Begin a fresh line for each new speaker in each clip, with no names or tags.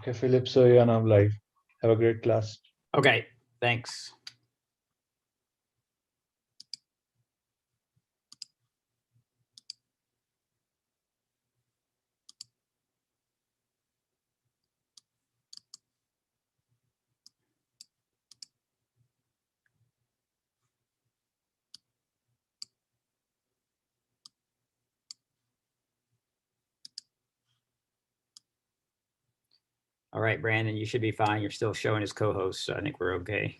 Okay, Philip, so you're now live. Have a great class.
Okay, thanks. All right, Brandon, you should be fine. You're still showing as co-host, so I think we're okay.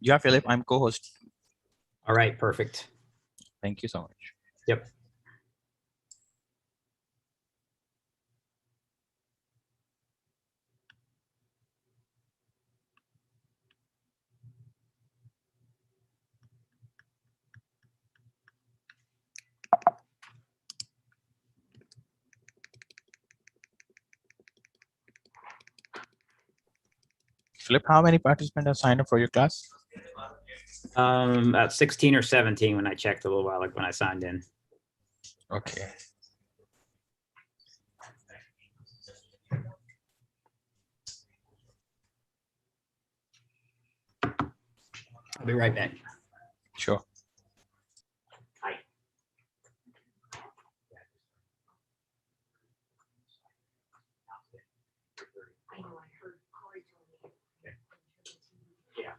Yeah, Philip, I'm co-host.
All right, perfect.
Thank you so much.
Yep.
Philip, how many participants have signed up for your class?
About 16 or 17 when I checked a little while, like when I signed in.
Okay.
I'll be right back.
Sure.
Hi. Yeah.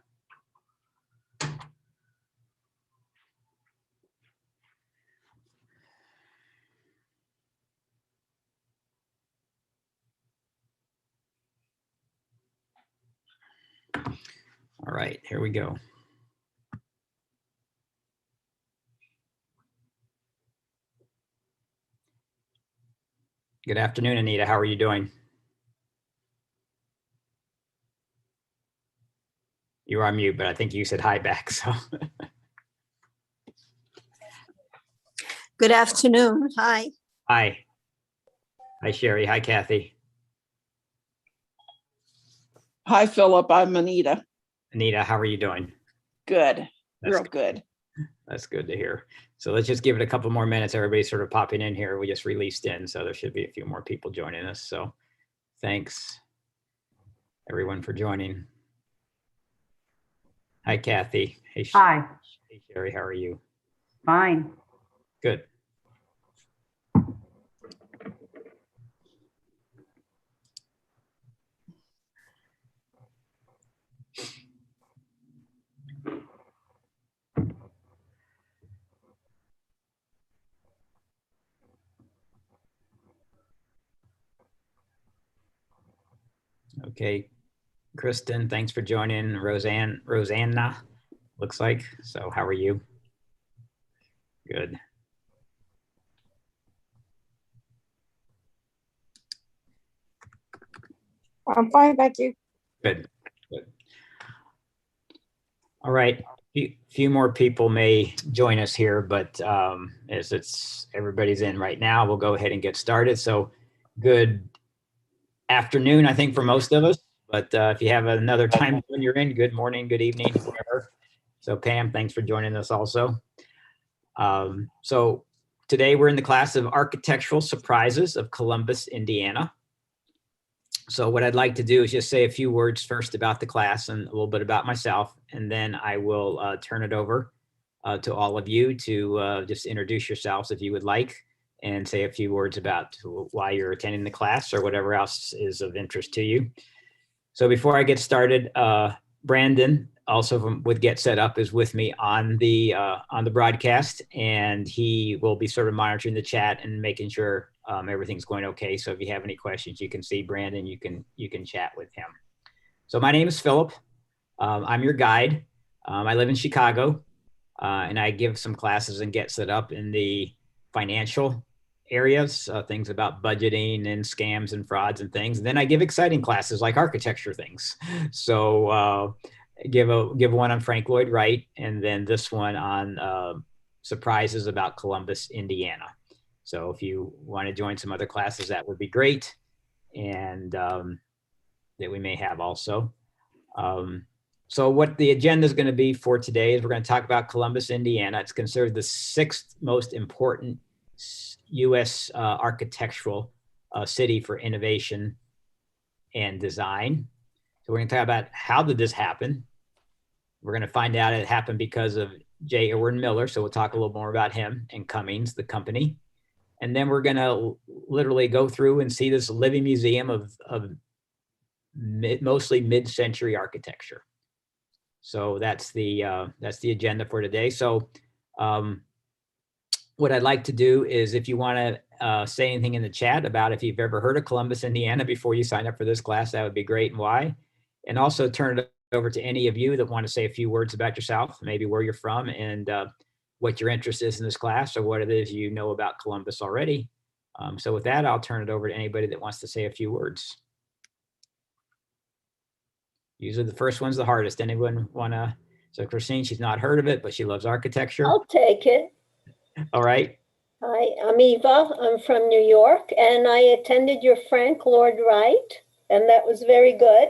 All right, here we go. Good afternoon, Anita. How are you doing? You are on mute, but I think you said hi back, so.
Good afternoon. Hi.
Hi. Hi, Sherry. Hi, Kathy.
Hi, Philip. I'm Anita.
Anita, how are you doing?
Good.
That's
Real good.
That's good to hear. So let's just give it a couple more minutes. Everybody's sort of popping in here. We just released in, so there should be a few more people joining us. So thanks, everyone, for joining. Hi, Kathy. Hey,
Hi,
Hey, Sherry. How are you?
fine.
Good. Okay, Kristen, thanks for joining. Rosanna, looks like. So how are you? Good.
I'm fine, thank you.
Good. Good. All right. Few more people may join us here, but as everybody's in right now, we'll go ahead and get started. So good afternoon, I think, for most of us. But if you have another time when you're in, good morning, good evening, whatever. So Pam, thanks for joining us also. So today we're in the class of Architectural Surprises of Columbus, Indiana. So what I'd like to do is just say a few words first about the class and a little bit about myself, and then I will turn it over to all of you to just introduce yourselves if you would like, and say a few words about why you're attending the class or whatever else is of interest to you. So before I get started, Brandon, also with Get Set Up, is with me on the broadcast, and he will be sort of monitoring the chat and making sure everything's going okay. So if you have any questions, you can see Brandon, you can chat with him. So my name is Philip. I'm your guide. I live in Chicago, and I give some classes and Get Set Up in the financial areas, things about budgeting and scams and frauds and things. And then I give exciting classes like architecture things. So give one on Frank Lloyd Wright, and then this one on surprises about Columbus, Indiana. So if you want to join some other classes, that would be great. And that we may have also. So what the agenda is going to be for today is we're going to talk about Columbus, Indiana. It's considered the 6th most important U.S. Architectural city for innovation and design. So we're going to talk about how did this happen. We're going to find out it happened because of J. Irwin Miller. So we'll talk a little more about him and Cummings, the company. And then we're going to literally go through and see this living museum of mostly mid-century architecture. So that's the agenda for today. So what I'd like to do is, if you want to say anything in the chat about if you've ever heard of Columbus, Indiana before you sign up for this class, that would be great, and why. And also turn it over to any of you that want to say a few words about yourself, maybe where you're from and what your interest is in this class, or what it is you know about Columbus already. So with that, I'll turn it over to anybody that wants to say a few words. Usually the first one's the hardest. Anyone want to? So Christine, she's not heard of it, but she loves architecture.
I'll take it.
All right.
Hi, I'm Eva. I'm from New York, and I attended your Frank Lloyd Wright, and that was very good.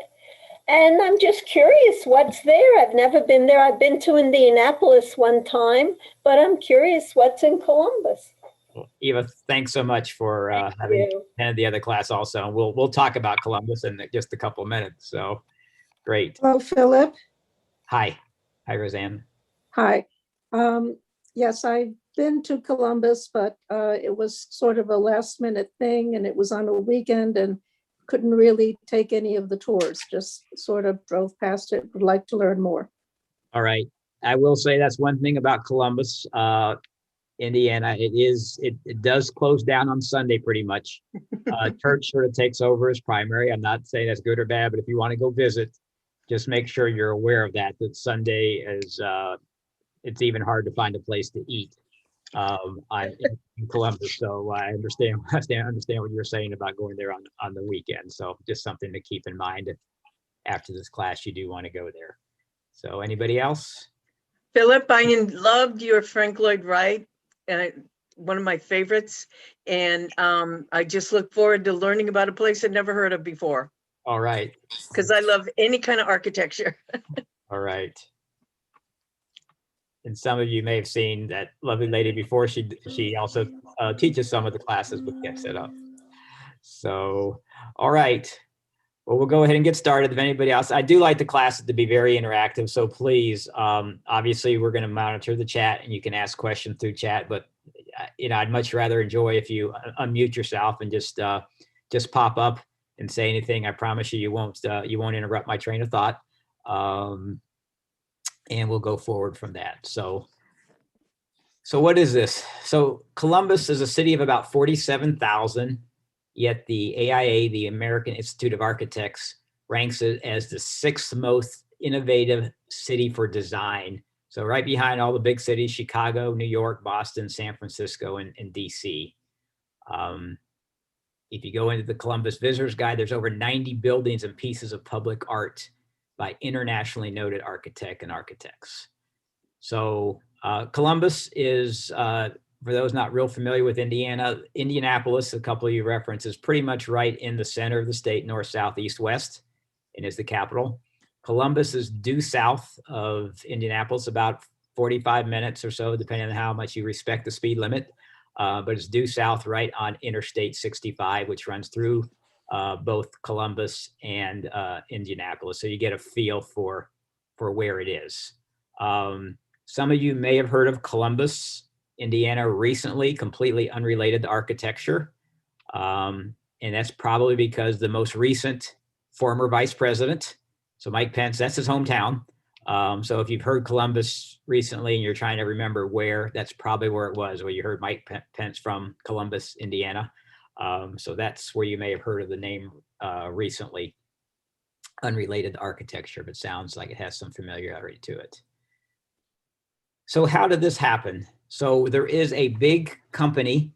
And I'm just curious what's there. I've never been there. I've been to Indianapolis one time, but I'm curious what's in Columbus.
Well, Eva, thanks so much for having attended the other class also. We'll talk about Columbus in just a couple of minutes. So great.
Hello, Philip.
Hi. Hi, Roseanne.
Hi. Yes, I've been to Columbus, but it was sort of a last minute thing, and it was on a weekend and couldn't really take any of the tours, just sort of drove past it. Would like to learn more.
All right. I will say that's one thing about Columbus, Indiana. It does close down on Sunday pretty much. Church sort of takes over as primary. I'm not saying that's good or bad, but if you want to go visit, just make sure you're aware of that Sunday is, it's even hard to find a place to eat in Columbus. So I understand what you're saying about going there on the weekend. So just something to keep in mind if after this class you do want to go there. So anybody else?
Philip, I loved your Frank Lloyd Wright, one of my favorites. And I just look forward to learning about a place I'd never heard of before.
All right.
Because I love any kind of architecture.
All right. And some of you may have seen that lovely lady before. She also teaches some of the classes we get set up. So, all right. Well, we'll go ahead and get started. If anybody else, I do like the classes to be very interactive. So please, obviously we're going to monitor the chat and you can ask questions through chat, but I'd much rather enjoy if you unmute yourself and just pop up and say anything. I promise you won't interrupt my train of thought. And we'll go forward from that. So what is this? So Columbus is a city of about 47,000, yet the AIA, the American Institute of Architects, ranks it as the 6th most innovative city for design. So right behind all the big cities, Chicago, New York, Boston, San Francisco, and DC. If you go into the Columbus Visitors Guide, there's over 90 buildings and pieces of public art by internationally noted architects. So Columbus is, for those not real familiar with Indiana, Indianapolis, a couple of you references, pretty much right in the center of the state, north, south, east, west, and is the capital. Columbus is due south of Indianapolis, about 45 minutes or so, depending on how much you respect the speed limit. But it's due south right on Interstate 65, which runs through both Columbus and Indianapolis. So you get a feel for where it is. Some of you may have heard of Columbus, Indiana recently, completely unrelated to architecture. And that's probably because the most recent former vice president, so Mike Pence, that's his hometown. So if you've heard Columbus recently and you're trying to remember where, that's probably where it was, where you heard Mike Pence from Columbus, Indiana. So that's where you may have heard of the name recently, unrelated to architecture, but sounds like it has some familiarity to it. So how did this happen? So there is a big company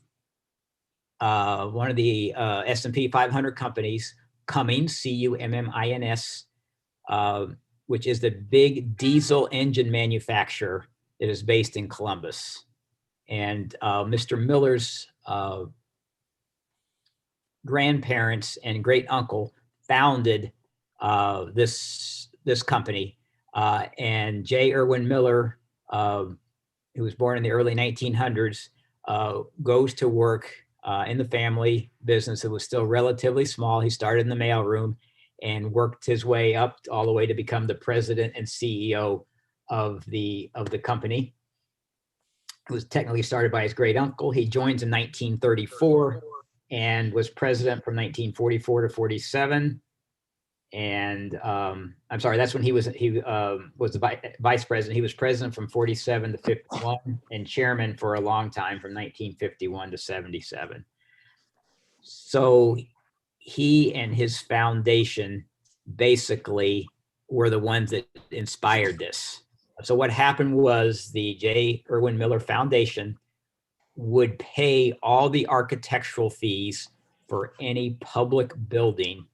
one of the S&P 500 companies, Cummins, C-U-M-M-I-N-S, which is the big diesel engine manufacturer that is based in Columbus. And Mr. Miller's grandparents and great uncle founded this company. And J. Irwin Miller, who was born in the early 1900s, goes to work in the family business. It was still relatively small. He started in the mailroom and worked his way up all the way to become the president and CEO of the company. It was technically started by his great uncle. He joins in 1934 and was president from 1944 to 47. And I'm sorry, that's when he was the vice president. He was president from 47 to 51 and chairman for a long time from 1951 to 77. So he and his foundation basically were the ones that inspired this. So what happened was the J. Irwin Miller Foundation would pay all the architectural fees for any public building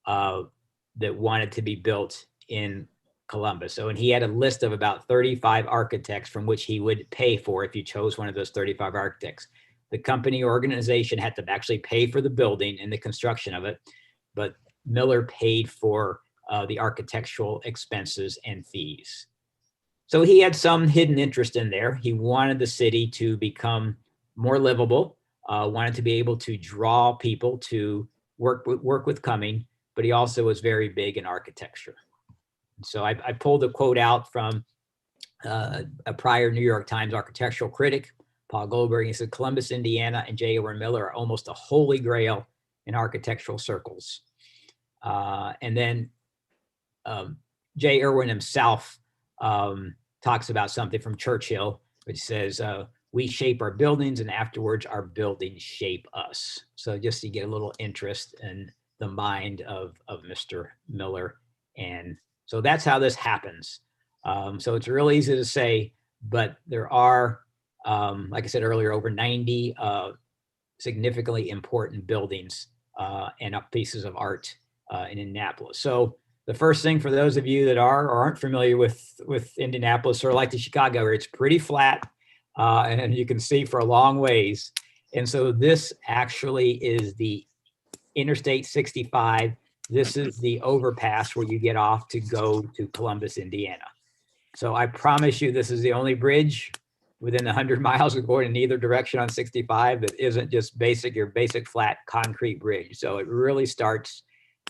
that wanted to be built in Columbus. So, and he had a list of about 35 architects from which he would pay for if you chose one of those 35 architects. The company organization had to actually pay for the building and the construction of it, but Miller paid for the architectural expenses and fees. So he had some hidden interest in there. He wanted the city to become more livable, wanted to be able to draw people to work with Cumming, but he also was very big in architecture. So I pulled a quote out from a prior New York Times architectural critic, Paul Goldberg. He said, Columbus, Indiana, and J. Irwin Miller are almost a holy grail in architectural circles. And then J. Irwin himself talks about something from Churchill, which says, we shape our buildings and afterwards our buildings shape us. So just to get a little interest in the mind of Mr. Miller. And so that's how this happens. So it's real easy to say, but there are, like I said earlier, over 90 significantly important buildings and pieces of art in Indianapolis. So the first thing for those of you that are or aren't familiar with Indianapolis or like the Chicago area, it's pretty flat and you can see for a long ways. And so this actually is the Interstate 65. This is the overpass where you get off to go to Columbus, Indiana. So I promise you, this is the only bridge within 100 miles of going in either direction on 65 that isn't just your basic flat concrete bridge. So it really starts,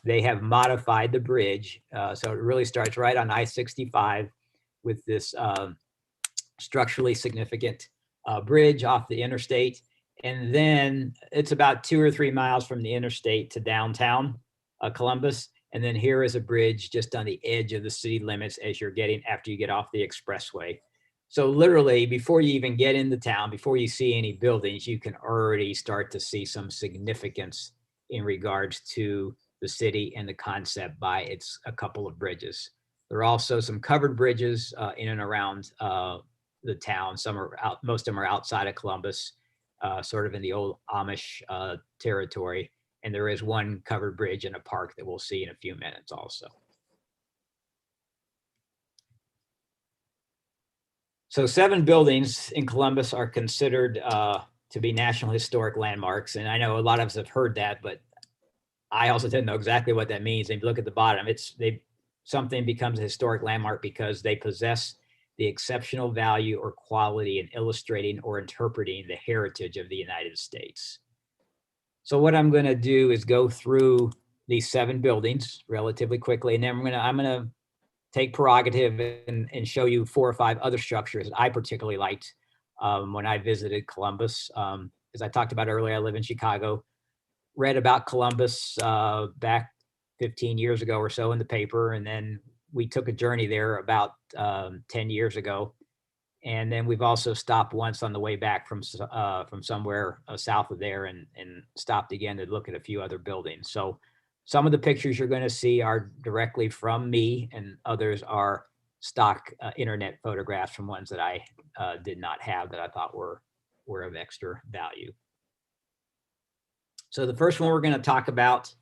they have modified the bridge. So it really starts right on I-65 with this structurally significant bridge off the interstate. And then it's about 2 or 3 miles from the interstate to downtown Columbus. And then here is a bridge just on the edge of the city limits as you're after you get off the expressway. So literally before you even get into town, before you see any buildings, you can already start to see some significance in regards to the city and the concept by a couple of bridges. There are also some covered bridges in and around the town. Most of them are outside of Columbus. Sort of in the old Amish territory. And there is one covered bridge in a park that we'll see in a few minutes also. So 7 buildings in Columbus are considered to be National Historic Landmarks. And I know a lot of us have heard that, but I also didn't know exactly what that means. And if you look at the bottom, something becomes a historic landmark because they possess the exceptional value or quality in illustrating or interpreting the heritage of the United States. So what I'm going to do is go through these 7 buildings relatively quickly, and then I'm going to take prerogative and show you 4 or 5 other structures that I particularly liked when I visited Columbus. As I talked about earlier, I live in Chicago, read about Columbus back 15 years ago or so in the paper, and then we took a journey there about 10 years ago. And then we've also stopped once on the way back from somewhere south of there and stopped again to look at a few other buildings. So some of the pictures you're going to see are directly from me, and others are stock internet photographs from ones that I did not have that I thought were of extra value. So the first one we're going to talk about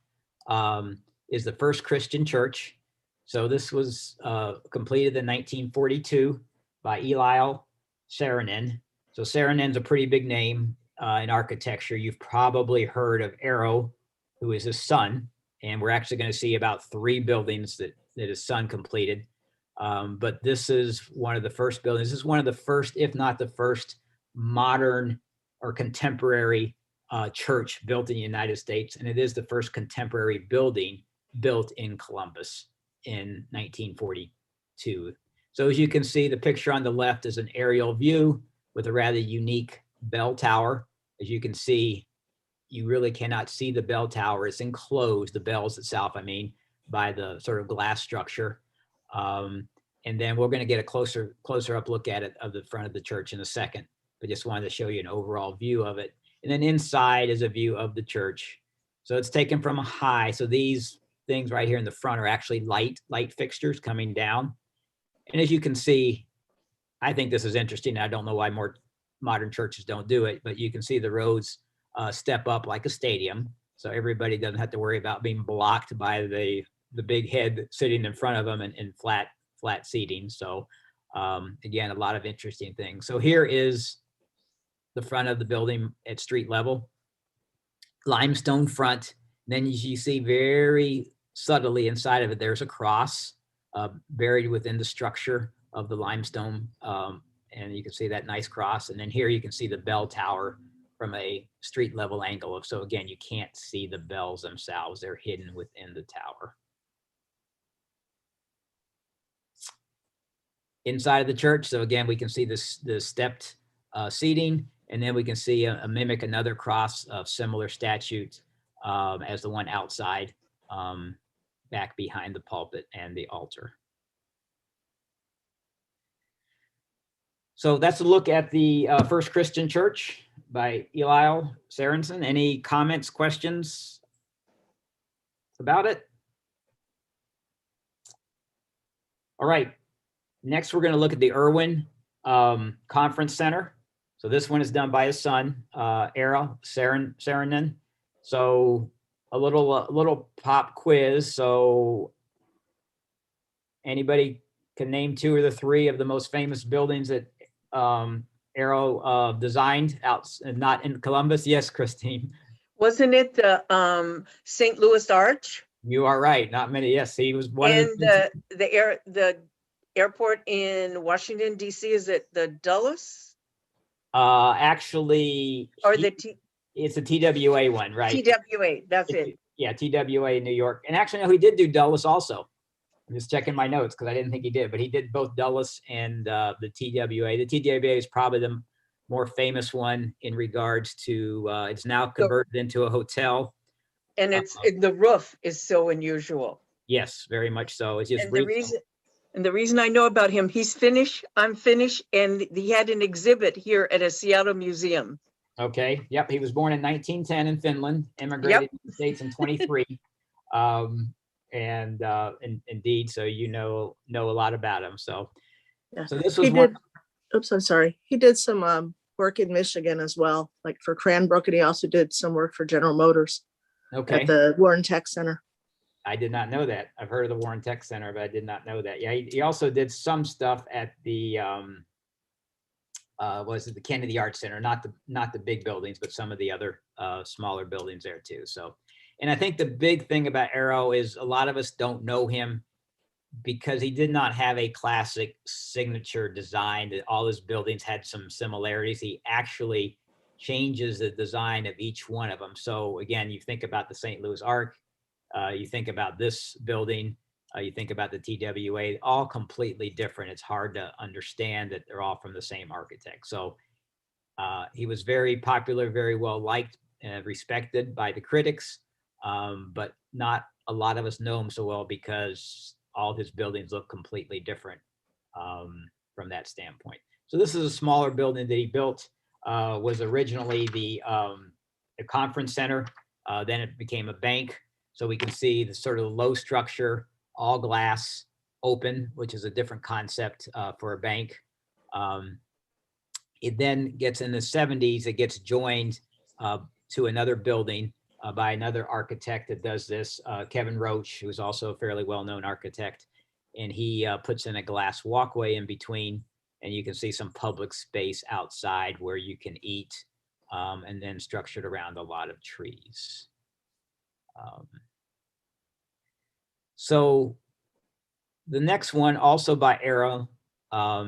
is the First Christian Church. So this was completed in 1942 by Eli Saarinen. So Saarinen's a pretty big name in architecture. You've probably heard of Arrow, who is his son, and we're actually going to see about 3 buildings that his son completed. But this is one of the first buildings. This is one of the first, if not the first, modern or contemporary church built in the United States. And it is the first contemporary building built in Columbus in 1942. So as you can see, the picture on the left is an aerial view with a rather unique bell tower. As you can see, you really cannot see the bell tower. It's enclosed, the bells itself, I mean, by the sort of glass structure. And then we're going to get a closer up look at it of the front of the church in a second. But just wanted to show you an overall view of it. And then inside is a view of the church. So it's taken from a high. So these things right here in the front are actually light fixtures coming down. And as you can see, I think this is interesting. I don't know why more modern churches don't do it, but you can see the roads step up like a stadium. So everybody doesn't have to worry about being blocked by the big head sitting in front of them and flat seating. So again, a lot of interesting things. So here is the front of the building at street level, limestone front. Then you see very subtly inside of it, there's a cross buried within the structure of the limestone. And you can see that nice cross. And then here you can see the bell tower from a street level angle. So again, you can't see the bells themselves. They're hidden within the tower. Inside of the church, so again, we can see the stepped seating, and then we can see a mimic another cross of similar statute as the one outside, back behind the pulpit and the altar. So that's a look at the First Christian Church by Eli Saarinen. Any comments, questions about it? All right. Next, we're going to look at the Irwin Conference Center. So this one is done by his son, Errol Saarinen. So a little pop quiz. So anybody can name 2 or the 3 of the most famous buildings that Arrow designed out, not in Columbus? Yes, Christine.
Wasn't it the St. Louis Arch?
You are right. Not many. Yes, he was one
And
of the
the airport in Washington, D.C., is it the Dulles?
actually,
Or
it's a TWA one, right?
TWA, that's it.
Yeah, TWA in New York. And actually, no, he did do Dulles also. I'm just checking my notes because I didn't think he did, but he did both Dulles and the TWA. The TWA is probably the more famous one in regards to, it's now converted into a hotel.
And the roof is so unusual.
Yes, very much so. It's just
And the reason I know about him, he's Finnish, I'm Finnish, and he had an exhibit here at a Seattle museum.
Okay. Yep. He was born in 1910 in Finland, immigrated to the States in 23. And indeed, so you know a lot about him. So,
Yeah.
So this was
He did. Oops, I'm sorry. He did some work in Michigan as well, like for Cranbrook, and he also did some work for General Motors
okay.
at the Warren Tech Center.
I did not know that. I've heard of the Warren Tech Center, but I did not know that. Yeah, he also did some stuff at the was it the Kennedy Arts Center? Not the big buildings, but some of the other smaller buildings there too. So, and I think the big thing about Arrow is a lot of us don't know him because he did not have a classic signature design. That all his buildings had some similarities. He actually changes the design of each one of them. So again, you think about the St. Louis Arc. You think about this building, you think about the TWA, all completely different. It's hard to understand that they're all from the same architect. So he was very popular, very well liked and respected by the critics, but not a lot of us know him so well because all his buildings look completely different from that standpoint. So this is a smaller building that he built, was originally the conference center, then it became a bank. So we can see the sort of low structure, all glass, open, which is a different concept for a bank. It then gets in the 70s, it gets joined to another building by another architect that does this, Kevin Roach, who's also a fairly well-known architect. And he puts in a glass walkway in between, and you can see some public space outside where you can eat, and then structured around a lot of trees. So the next one, also by Arrow,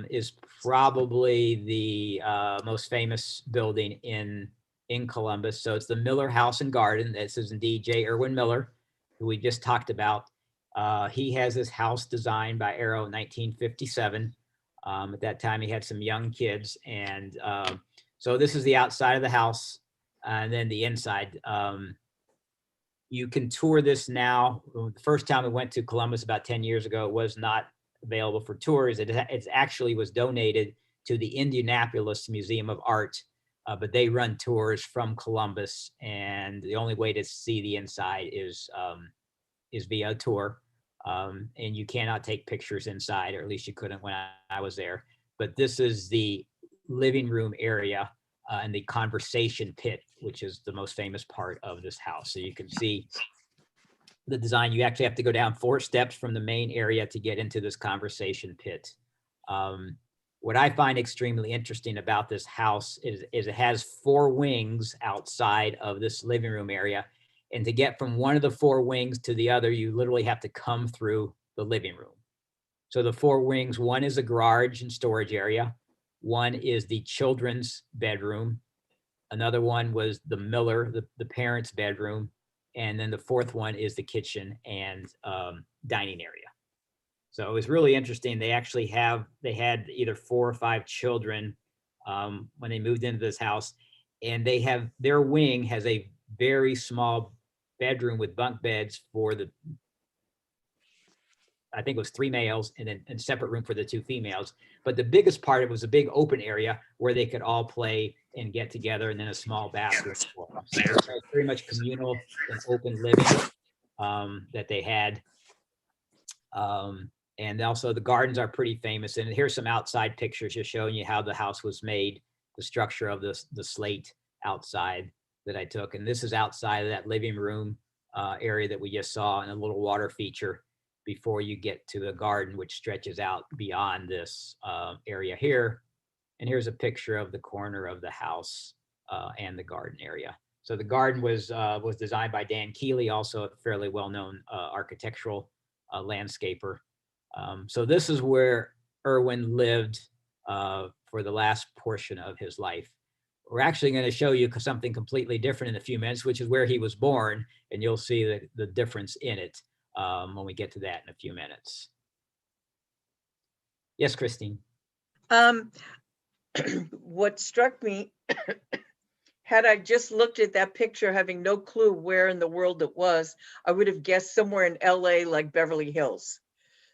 is probably the most famous building in Columbus. So it's the Miller House and Garden. This is indeed J. Irwin Miller, who we just talked about. He has this house designed by Arrow in 1957. At that time, he had some young kids. And so this is the outside of the house, and then the inside. You can tour this now. The first time we went to Columbus about 10 years ago, it was not available for tours. It actually was donated to the Indianapolis Museum of Art, but they run tours from Columbus, and the only way to see the inside is via a tour. And you cannot take pictures inside, or at least you couldn't when I was there. But this is the living room area and the conversation pit, which is the most famous part of this house. So you can see the design. You actually have to go down 4 steps from the main area to get into this conversation pit. What I find extremely interesting about this house is it has 4 wings outside of this living room area. And to get from one of the 4 wings to the other, you literally have to come through the living room. So the 4 wings, one is a garage and storage area. One is the children's bedroom. Another one was the Miller, the parents' bedroom. And then the 4th one is the kitchen and dining area. So it was really interesting. They actually had either 4 or 5 children when they moved into this house. And their wing has a very small bedroom with bunk beds for I think it was 3 males, and then a separate room for the 2 females. But the biggest part, it was a big open area where they could all play and get together, and then a small bathroom. So it was very much communal and open living that they had. And also the gardens are pretty famous. And here's some outside pictures just showing you how the house was made, the structure of the slate outside that I took. And this is outside of that living room area that we just saw, and a little water feature before you get to the garden, which stretches out beyond this area here. And here's a picture of the corner of the house and the garden area. So the garden was designed by Dan Keeley, also a fairly well-known architectural landscaper. So this is where Irwin lived for the last portion of his life. We're actually going to show you something completely different in a few minutes, which is where he was born, and you'll see the difference in it when we get to that in a few minutes. Yes, Christine.
What struck me, had I just looked at that picture, having no clue where in the world it was, I would have guessed somewhere in LA, like Beverly Hills.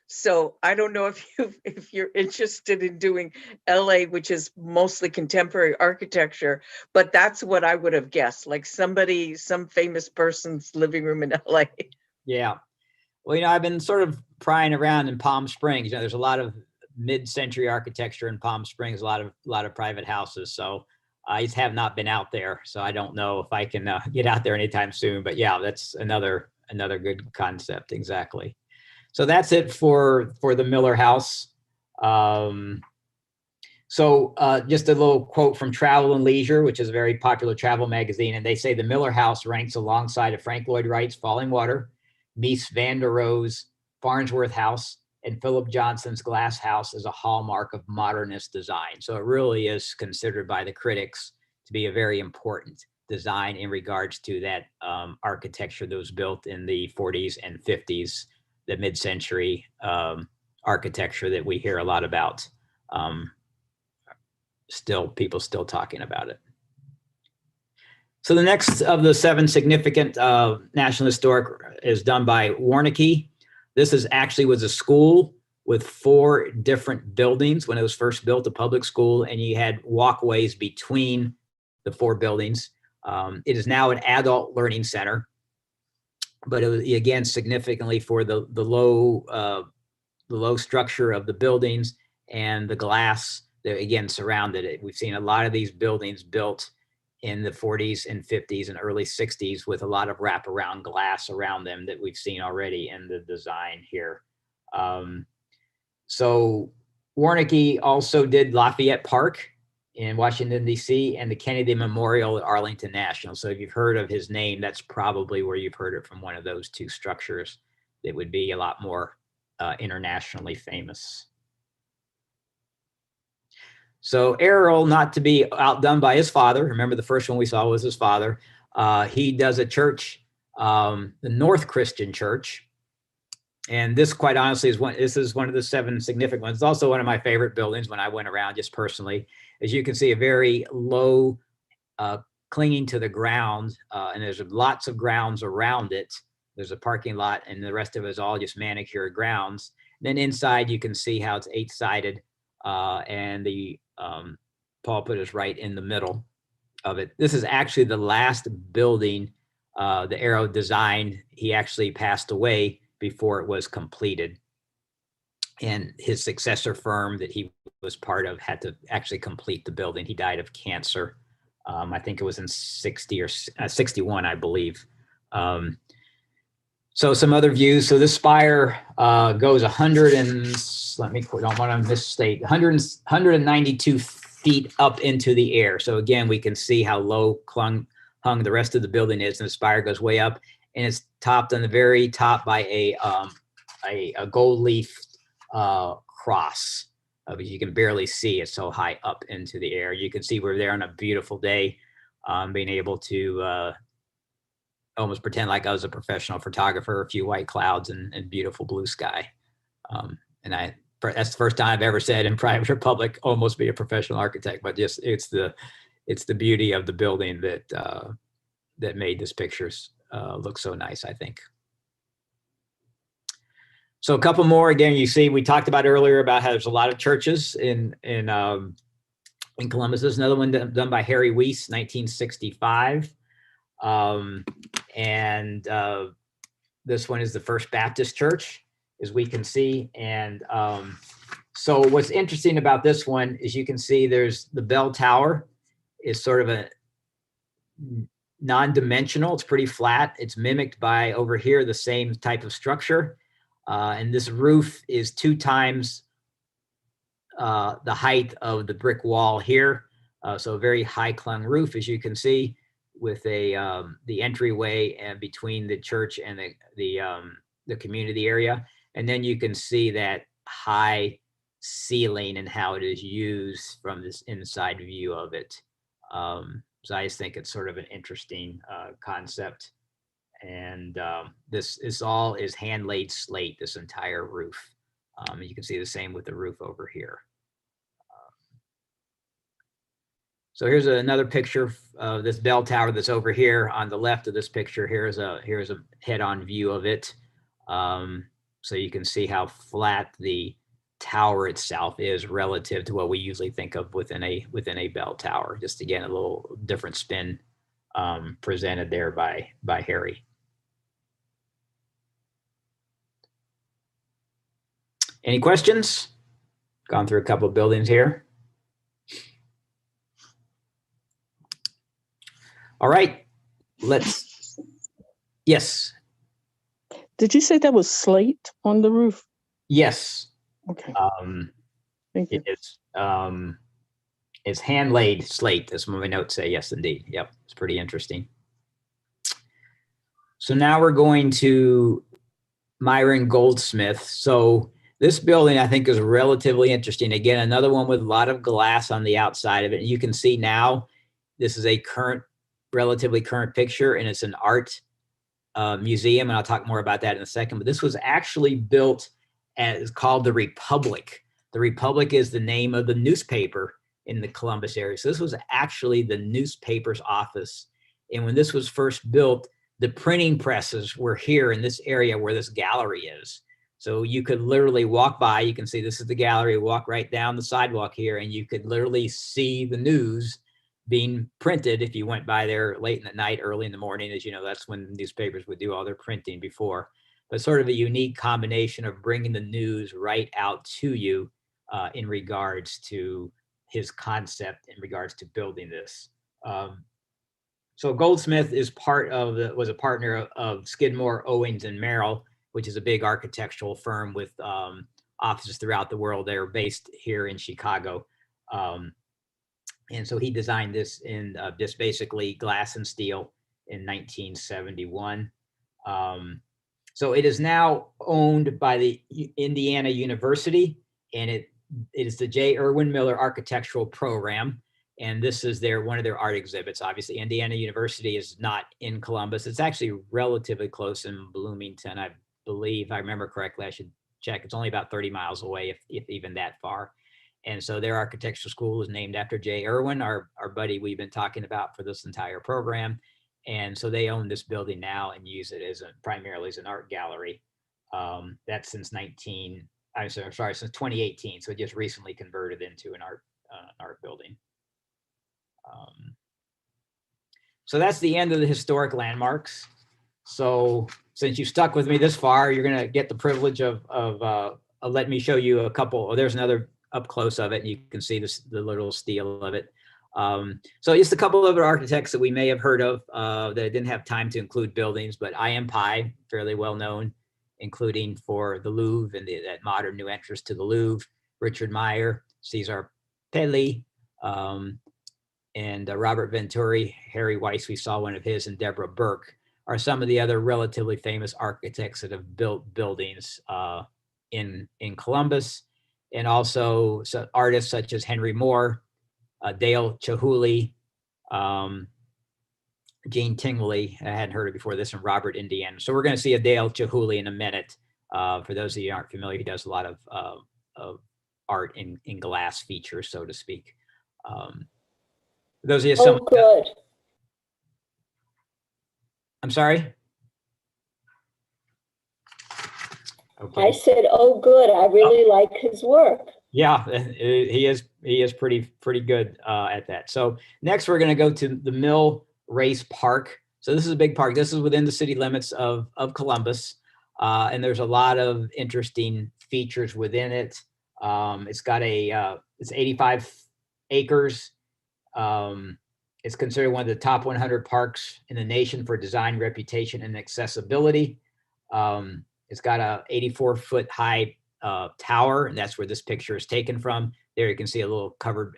So I don't know if you're interested in doing LA, which is mostly contemporary architecture, but that's what I would have guessed, like some famous person's living room in LA.
Yeah. Well, I've been sort of prying around in Palm Springs. There's a lot of mid-century architecture in Palm Springs, a lot of private houses. So I have not been out there, so I don't know if I can get out there anytime soon. But yeah, that's another good concept. Exactly. So that's it for the Miller House. So just a little quote from Travel and Leisure, which is a very popular travel magazine. And they say the Miller House ranks alongside of Frank Lloyd Wright's Falling Water, Mies van der Rohe's Farnsworth House, and Philip Johnson's Glass House as a hallmark of modernist design. So it really is considered by the critics to be a very important design in regards to that architecture that was built in the 40s and 50s, the mid-century architecture that we hear a lot about. People still talking about it. So the next of the 7 significant National Historic is done by Warnke. This was a school with 4 different buildings when it was first built, a public school, and you had walkways between the 4 buildings. It is now an adult learning center, but it was, again, significantly for the low structure of the buildings and the glass that, again, surrounded it. We've seen a lot of these buildings built in the 40s and 50s and early 60s with a lot of wraparound glass around them that we've seen already in the design here. So Warnke also did Lafayette Park in Washington, D.C. and the Kennedy Memorial at Arlington National. So if you've heard of his name, that's probably where you've heard it from, one of those two structures that would be a lot more internationally famous. So Errol, not to be outdone by his father, remember the first one we saw was his father, he does a church, the North Christian Church. And this, quite honestly, this is one of the 7 significant ones. It's also one of my favorite buildings when I went around just personally. As you can see, a very low, clinging to the ground, and there's lots of grounds around it. There's a parking lot, and the rest of it is all just manicured grounds. Then inside, you can see how it's 8-sided, and the pulpit is right in the middle of it. This is actually the last building the Arrow designed. He actually passed away before it was completed. And his successor firm that he was part of had to actually complete the building. He died of cancer. I think it was in 60 or 61, I believe. So some other views. So this spire goes 100 and, don't want to misstate, 192 feet up into the air. So again, we can see how low hung the rest of the building is, and the spire goes way up, and it's topped on the very top by a gold leaf cross. You can barely see it so high up into the air. You can see we're there on a beautiful day, being able to almost pretend like I was a professional photographer, a few white clouds and beautiful blue sky. And that's the first time I've ever said in private or public, almost be a professional architect, but just it's the beauty of the building that made this pictures look so nice, I think. So a couple more. Again, you see, we talked about earlier about how there's a lot of churches in Columbus. There's another one done by Harry Weiss, 1965. This one is the First Baptist Church, as we can see. And so what's interesting about this one is you can see there's the bell tower is sort of a non-dimensional. It's pretty flat. It's mimicked by over here, the same type of structure. And this roof is 2 times the height of the brick wall here. So a very high clung roof, as you can see, with the entryway and between the church and the community area. And then you can see that high ceiling and how it is used from this inside view of it. So I just think it's sort of an interesting concept. And this all is hand-laid slate, this entire roof. You can see the same with the roof over here. So here's another picture of this bell tower that's over here on the left of this picture. Here's a head-on view of it. So you can see how flat the tower itself is relative to what we usually think of within a bell tower. Just again, a little different spin presented there by Harry. Any questions? Gone through a couple of buildings here. All right, yes.
Did you say that was slate on the roof?
Yes.
Okay. Thank you.
It's hand-laid slate, as my notes say. Yes, indeed. Yep, it's pretty interesting. So now we're going to Myron Goldsmith. So this building, I think, is relatively interesting. Again, another one with a lot of glass on the outside of it. You can see now this is a relatively current picture, and it's an art museum, and I'll talk more about that in a second. But this was actually built as called the Republic. The Republic is the name of the newspaper in the Columbus area. So this was actually the newspaper's office. And when this was first built, the printing presses were here in this area where this gallery is. So you could literally walk by, you can see this is the gallery, walk right down the sidewalk here, and you could literally see the news being printed if you went by there late in the night, early in the morning. As you know, that's when newspapers would do all their printing before. But sort of a unique combination of bringing the news right out to you in regards to his concept, in regards to building this. So Goldsmith is was a partner of Skidmore, Owings and Merrill, which is a big architectural firm with offices throughout the world. They're based here in Chicago. And so he designed this in just basically glass and steel in 1971. So it is now owned by the Indiana University, and it is the J. Irwin Miller Architectural Program. And this is one of their art exhibits. Obviously, Indiana University is not in Columbus. It's actually relatively close in Bloomington, I believe. If I remember correctly, I should check. It's only about 30 miles away, if even that far. And so their architectural school is named after J. Irwin, our buddy we've been talking about for this entire program. And so they own this building now and use it primarily as an art gallery. That's since 2018. So it just recently converted into an art building. So that's the end of the historic landmarks. So since you stuck with me this far, you're going to get the privilege of letting me show you a couple. Oh, there's another up close of it. And you can see the little steel of it. So just a couple of other architects that we may have heard of that I didn't have time to include buildings, but I.M. Pye, fairly well known, including for the Louvre and that modern new entrance to the Louvre. Richard Meyer, Cesar Pelli, and Robert Venturi, Harry Weiss, we saw one of his, and Deborah Burke are some of the other relatively famous architects that have built buildings in Columbus, and also artists such as Henry Moore, Dale Chihuly, Gene Tingley, I hadn't heard of before this, and Robert Indiana. So we're going to see a Dale Chihuly in a minute. For those of you who aren't familiar, he does a lot of art in glass features, so to speak. Those are just some.
Oh, good.
I'm sorry?
I
Okay.
said, oh, good. I really like his work.
Yeah, he is pretty good at that. So next we're going to go to the Mill Race Park. So this is a big park. This is within the city limits of Columbus. And there's a lot of interesting features within it. It's got it's 85 acres. It's considered one of the top 100 parks in the nation for design, reputation, and accessibility. It's got a 84-foot high tower, and that's where this picture is taken from. There you can see a little covered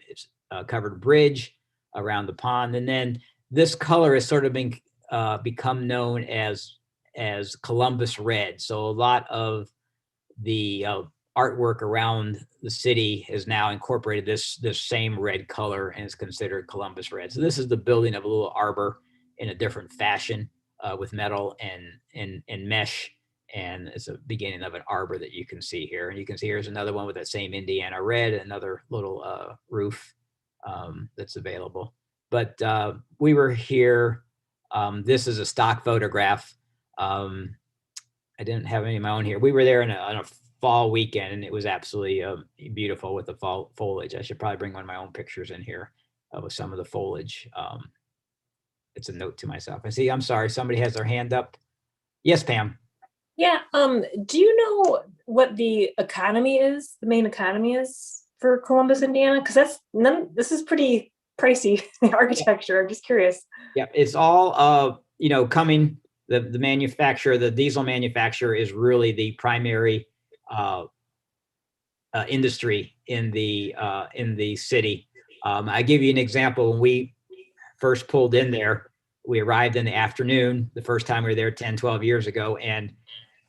bridge around the pond. And then this color has sort of become known as Columbus red. So a lot of the artwork around the city has now incorporated this same red color and is considered Columbus red. So this is the building of a little arbor in a different fashion with metal and mesh. And it's a beginning of an arbor that you can see here. And you can see here's another one with that same Indiana red, another little roof that's available. But we were here. This is a stock photograph. I didn't have any of my own here. We were there on a fall weekend, and it was absolutely beautiful with the fall foliage. I should probably bring one of my own pictures in here with some of the foliage. It's a note to myself. I'm sorry, somebody has their hand up. Yes, Pam.
Yeah. Do you know what the economy is, the main economy is for Columbus, Indiana? Because this is pretty pricey architecture. I'm just curious.
Yeah, it's all coming. The manufacturer, the diesel manufacturer, is really the primary industry in the city. I give you an example. When we first pulled in there, we arrived in the afternoon the first time we were there 10, 12 years ago, and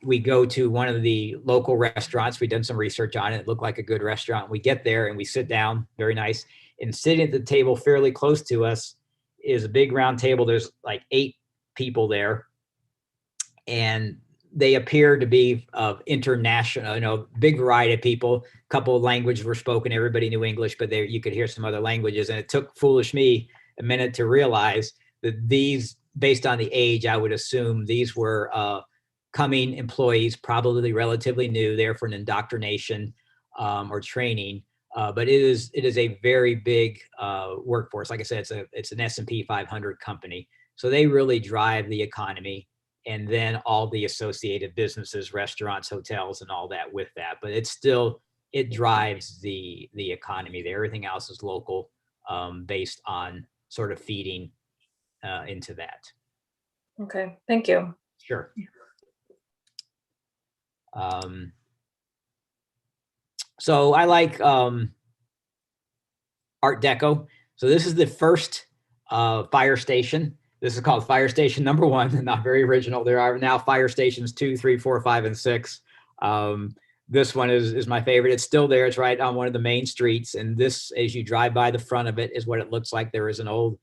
we go to one of the local restaurants. We've done some research on it. It looked like a good restaurant. We get there and we sit down, very nice. And sitting at the table fairly close to us is a big round table. There's like 8 people there. And they appear to be of international, big variety of people. A couple of languages were spoken. Everybody knew English, but you could hear some other languages. And it took foolish me a minute to realize that these, based on the age, I would assume these were coming employees, probably relatively new, there for an indoctrination or training. But it is a very big workforce. Like I said, it's an S&P 500 company. So they really drive the economy, and then all the associated businesses, restaurants, hotels, and all that with that. But it drives the economy there. Everything else is local, based on sort of feeding into that.
Okay, thank you.
Sure. So I like Art Deco. So this is the first fire station. This is called Fire Station number 1, not very original. There are now fire stations 2, 3, 4, 5, and 6. This one is my favorite. It's still there. It's right on one of the main streets. And this, as you drive by the front of it, is what it looks like. There is an old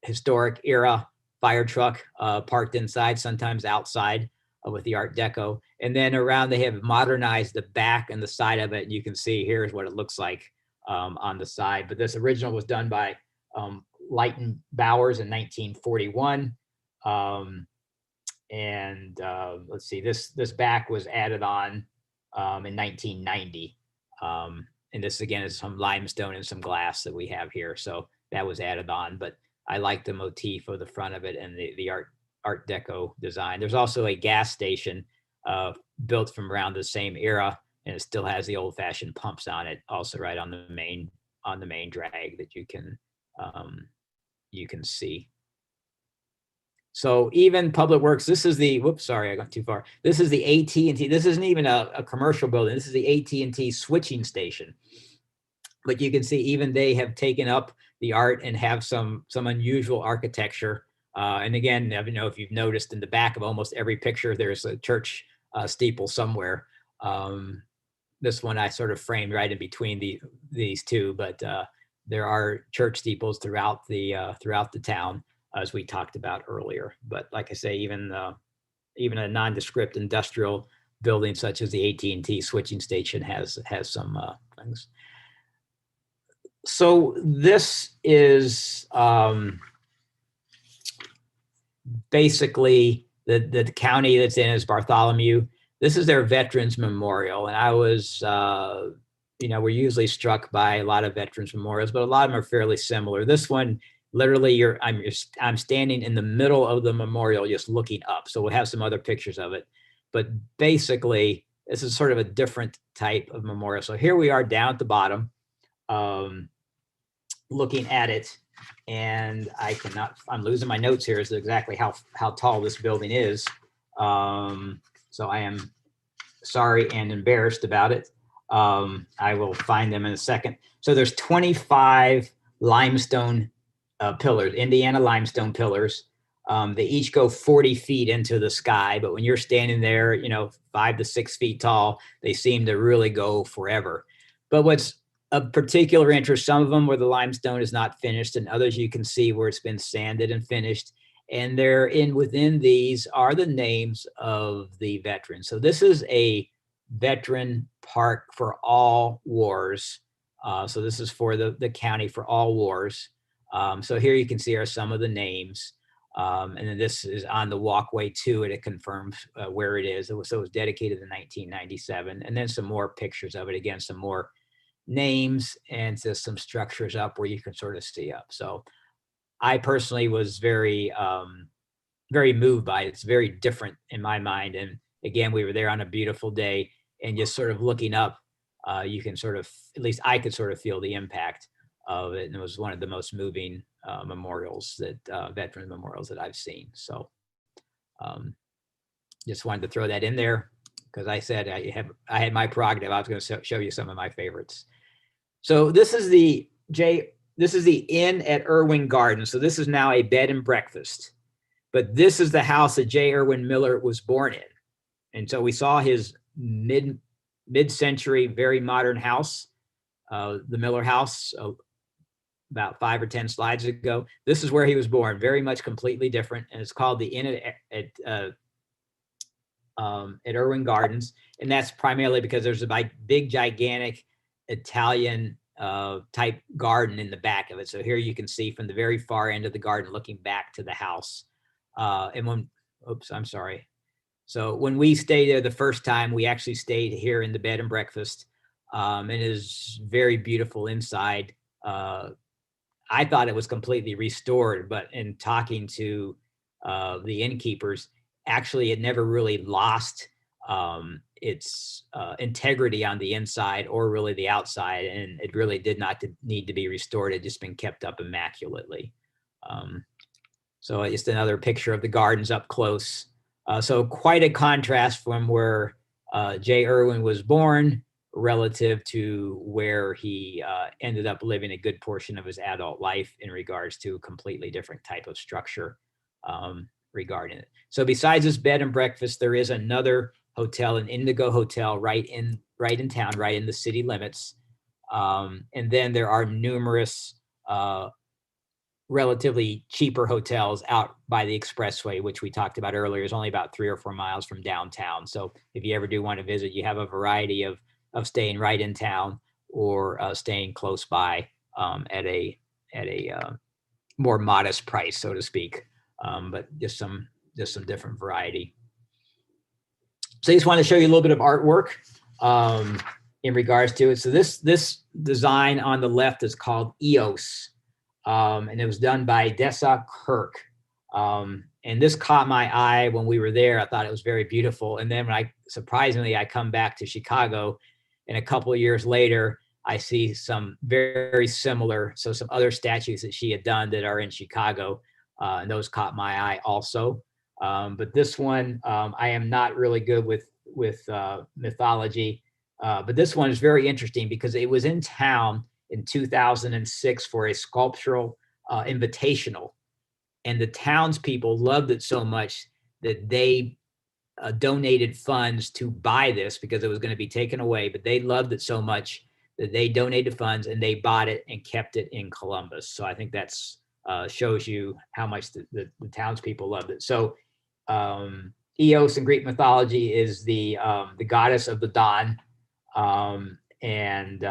historic era fire truck parked inside, sometimes outside with the Art Deco. And then around, they have modernized the back and the side of it. And you can see here's what it looks like on the side. But this original was done by Leighton Bowers in 1941. Let's see, this back was added on in 1990. And this again is some limestone and some glass that we have here. So that was added on, but I like the motif of the front of it and the Art Deco design. There's also a gas station built from around the same era, and it still has the old fashioned pumps on it, also right on the main drag that you can see. So even Public Works, this is the, whoops, sorry, I got too far. This is the AT&T. This isn't even a commercial building. This is the AT&T Switching station. But you can see even they have taken up the art and have some unusual architecture. And again, I don't know if you've noticed in the back of almost every picture, there's a church steeple somewhere. This one I sort of framed right in between these two, but there are church steeples throughout the town, as we talked about earlier. But like I say, even a nondescript industrial building such as the AT&T Switching station has some things. So this is basically the county that's in is Bartholomew. This is their Veterans Memorial, and I was, we're usually struck by a lot of veterans memorials, but a lot of them are fairly similar. This one, literally, I'm standing in the middle of the memorial, just looking up. So we'll have some other pictures of it, but basically, this is sort of a different type of memorial. So here we are down at the bottom, looking at it, and I'm losing my notes here as to exactly how tall this building is. So I am sorry and embarrassed about it. I will find them in a second. So there's 25 limestone pillars, Indiana limestone pillars. They each go 40 feet into the sky, but when you're standing there, 5 to 6 feet tall, they seem to really go forever. But what's of particular interest, some of them where the limestone is not finished, and others you can see where it's been sanded and finished. And within these are the names of the veterans. So this is a veteran park for all wars. So this is for the county for all wars. So here you can see are some of the names. And then this is on the walkway to it. It confirms where it is. So it was dedicated in 1997. And then some more pictures of it. Again, some more names and just some structures up where you can sort of see up. So I personally was very, very moved by it. It's very different in my mind. And again, we were there on a beautiful day and just sort of looking up, you can sort of, at least I could sort of feel the impact of it. And it was one of the most moving memorials veteran memorials that I've seen. So just wanted to throw that in there because I said I had my prerogative. I was going to show you some of my favorites. So this is the Inn at Irwin Gardens. So this is now a bed and breakfast, but this is the house that J. Irwin Miller was born in. And so we saw his mid-century, very modern house, the Miller house, about 5 or 10 slides ago. This is where he was born, very much completely different. And it's called the Inn at Irwin Gardens. And that's primarily because there's a big, gigantic Italian type garden in the back of it. So here you can see from the very far end of the garden, looking back to the house. So when we stayed there the first time, we actually stayed here in the bed and breakfast. And it is very beautiful inside. I thought it was completely restored, but in talking to the innkeepers, actually it never really lost its integrity on the inside or really the outside, and it really did not need to be restored. It just been kept up immaculately. So just another picture of the gardens up close. So quite a contrast from where J. Irwin was born relative to where he ended up living a good portion of his adult life in regards to a completely different type of structure regarding it. So besides this bed and breakfast, there is another hotel, an Indigo Hotel, right in town, right in the city limits. And then there are numerous relatively cheaper hotels out by the expressway, which we talked about earlier, is only about 3 or 4 miles from downtown. So if you ever do want to visit, you have a variety of staying right in town or staying close by at a more modest price, so to speak. But just some different variety. So I just want to show you a little bit of artwork in regards to it. So this design on the left is called EOS. And it was done by Dessa Kirk. And this caught my eye when we were there. I thought it was very beautiful. And then when surprisingly, I come back to Chicago, and a couple of years later, I see some very similar, so some other statues that she had done that are in Chicago, and those caught my eye also. But this one, I am not really good with mythology, but this one is very interesting because it was in town in 2006 for a sculptural invitational. And the townspeople loved it so much that they donated funds to buy this because it was going to be taken away. But they loved it so much that they donated funds and they bought it and kept it in Columbus. So I think that's shows you how much the townspeople loved it. So Eos in Greek mythology is the goddess of the dawn, and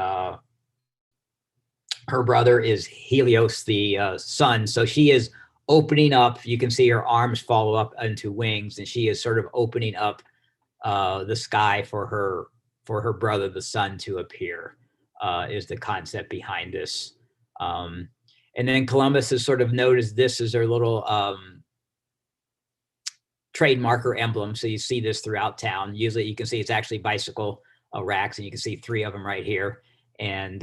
her brother is Helios, the sun. So she is opening up. You can see her arms follow up into wings, and she is sort of opening up the sky for her brother, the sun, to appear. Is the concept behind this. And then Columbus is sort of noticed this as their little trademark or emblem. So you see this throughout town. Usually you can see it's actually bicycle racks, and you can see 3 of them right here. And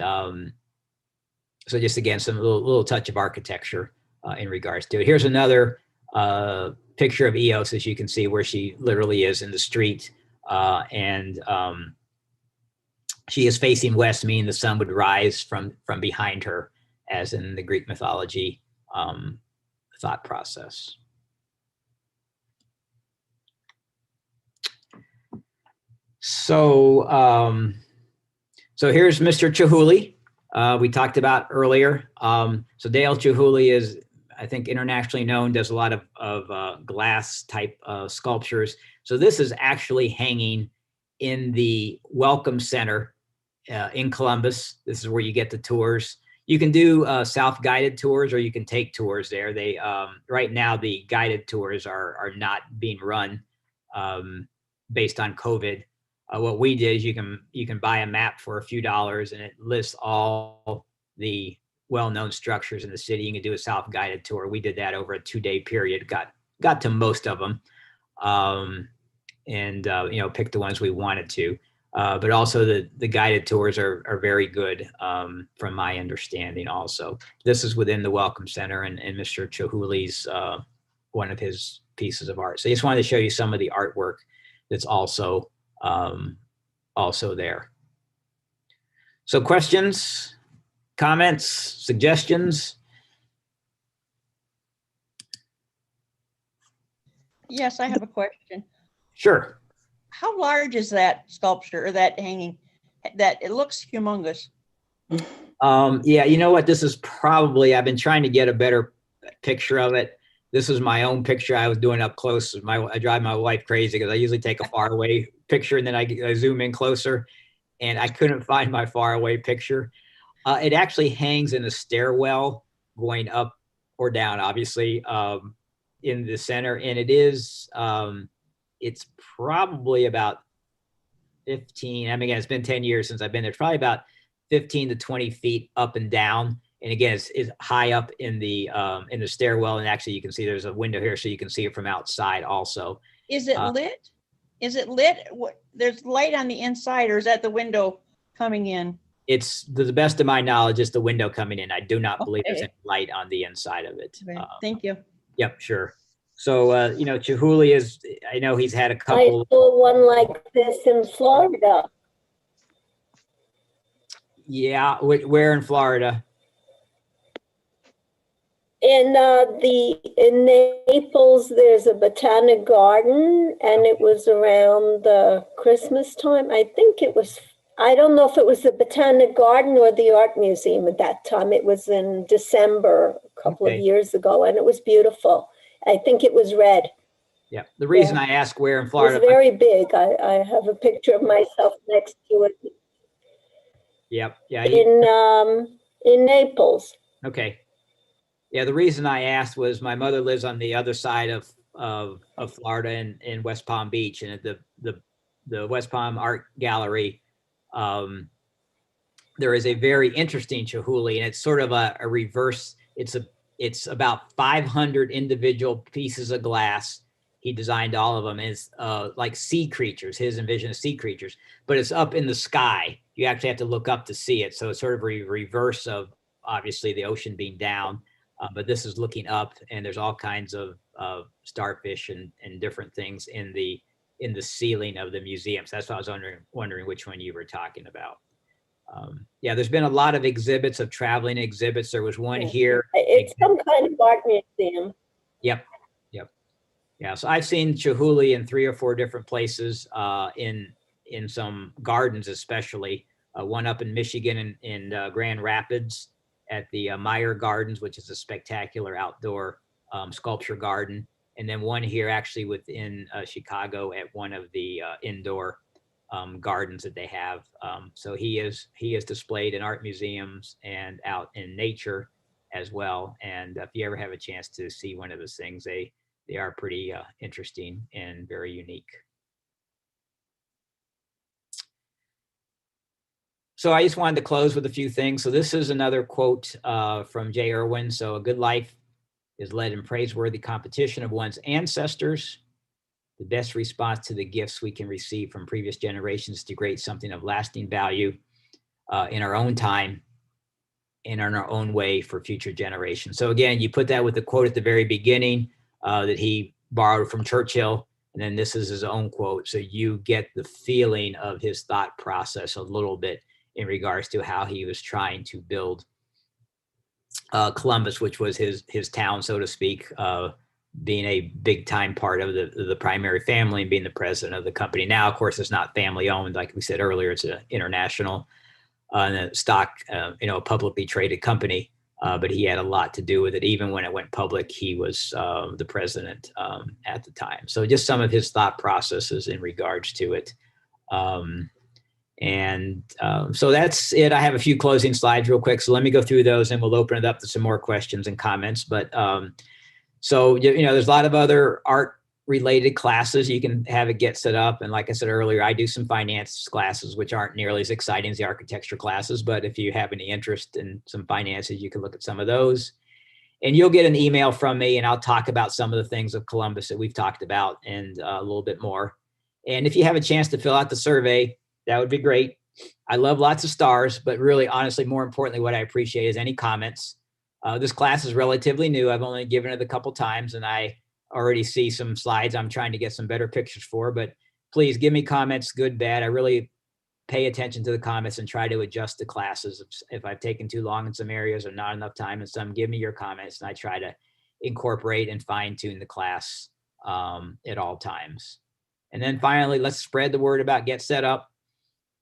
so just again, some little touch of architecture in regards to it. Here's another picture of Eos, as you can see, where she literally is in the street. And she is facing west, meaning the sun would rise from behind her, as in the Greek mythology thought process. So, so here's Mr. Chihuly. We talked about earlier. So Dale Chihuly is, I think, internationally known, does a lot of glass type sculptures. So this is actually hanging in the Welcome Center in Columbus. This is where you get the tours. You can do self-guided tours, or you can take tours there. They right now the guided tours are not being run based on COVID. What we did is you can buy a map for a few dollars, and it lists all the well-known structures in the city. You can do a self-guided tour. We did that over a 2-day period. Got to most of them, and you know, picked the ones we wanted to. But also the guided tours are very good from my understanding. Also, this is within the Welcome Center, and Mr. Chihuly's one of his pieces of art. So I just wanted to show you some of the artwork that's also there. So questions, comments, suggestions?
Yes, I have a question.
Sure.
How large is that sculpture or that hanging? That it looks humongous.
Yeah, you know what? This is probably, I've been trying to get a better picture of it. This is my own picture I was doing up close. I drive my wife crazy because I usually take a far away picture and then I zoom in closer, and I couldn't find my far away picture. It actually hangs in a stairwell going up or down, obviously, in the center. And it is, it's probably about 15, I mean, again, it's been 10 years since I've been there. It's probably about 15 to 20 feet up and down. And again, it's high up in the stairwell. And actually you can see there's a window here, so you can see it from outside also.
Is it lit? Is it lit? There's light on the inside, or is that the window coming in?
It's, to the best of my knowledge, it's the window coming in. I do not believe there's
Okay.
any light on the inside of it.
Okay, thank you.
Yep, sure. So, you know, Chihuly is, I know he's had a
I
couple,
saw one like this in Florida.
yeah, where in Florida?
In Naples, there's a botanic garden, and it was around Christmas time. I think it was, I don't know if it was the botanic garden or the art museum at that time. It was in December, a couple
Okay.
of years ago, and it was beautiful. I think it was red.
Yeah, the reason I ask where in
It was
Florida,
very big. I have a picture of myself next to it
yep, yeah,
in Naples.
okay. Yeah, the reason I asked was my mother lives on the other side of Florida in West Palm Beach, and at the West Palm Art Gallery, there is a very interesting Chihuly, and it's sort of a reverse. It's about 500 individual pieces of glass. He designed all of them as like sea creatures. His envision of sea creatures, but it's up in the sky. You actually have to look up to see it. So it's sort of a reverse of obviously the ocean being down. But this is looking up, and there's all kinds of starfish and different things in the ceiling of the museum. So that's why I was wondering which one you were talking about. Yeah, there's been a lot of exhibits, of traveling exhibits. There was one here.
It's some kind of art museum.
Yep. Yeah, so I've seen Chihuly in 3 or 4 different places, in some gardens, especially one up in Michigan in Grand Rapids, at the Meyer Gardens, which is a spectacular outdoor sculpture garden. And then one here actually within Chicago at one of the indoor gardens that they have. So he is displayed in art museums and out in nature as well. And if you ever have a chance to see one of those things, they are pretty interesting and very unique. So I just wanted to close with a few things. So this is another quote from J. Irwin. So a good life is led in praiseworthy competition of one's ancestors. The best response to the gifts we can receive from previous generations to create something of lasting value in our own time and in our own way for future generations. So again, you put that with the quote at the very beginning that he borrowed from Churchill, and then this is his own quote. So you get the feeling of his thought process a little bit in regards to how he was trying to build Columbus, which was his town, so to speak, being a big time part of the primary family and being the president of the company. Now, of course, it's not family owned. Like we said earlier, it's an international stock, a publicly traded company. But he had a lot to do with it. Even when it went public, he was the president at the time. So just some of his thought processes in regards to it. So that's it. I have a few closing slides real quick. So let me go through those and we'll open it up to some more questions and comments. But so, there's a lot of other art related classes. You can have it get set up. And like I said earlier, I do some finance classes, which aren't nearly as exciting as the architecture classes. But if you have any interest in some finances, you can look at some of those. And you'll get an email from me, and I'll talk about some of the things of Columbus that we've talked about and a little bit more. And if you have a chance to fill out the survey, that would be great. I love lots of stars, but really, honestly, more importantly, what I appreciate is any comments. This class is relatively new. I've only given it a couple times, and I already see some slides I'm trying to get some better pictures for, but please give me comments, good, bad. I really pay attention to the comments and try to adjust the classes. If I've taken too long in some areas or not enough time in some, give me your comments, and I try to incorporate and fine tune the class at all times. And then finally, let's spread the word about Get Set Up.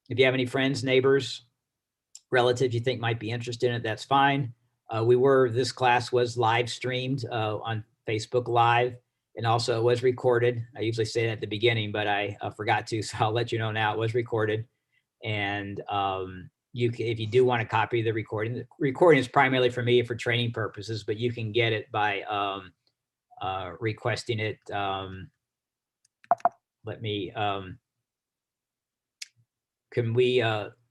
If you have any friends, neighbors, relatives you think might be interested in it, that's fine. This class was live streamed on Facebook Live, and also it was recorded. I usually say that at the beginning, but I forgot to, so I'll let you know now it was recorded. And if you do want a copy of the recording is primarily for me for training purposes, but you can get it by requesting it.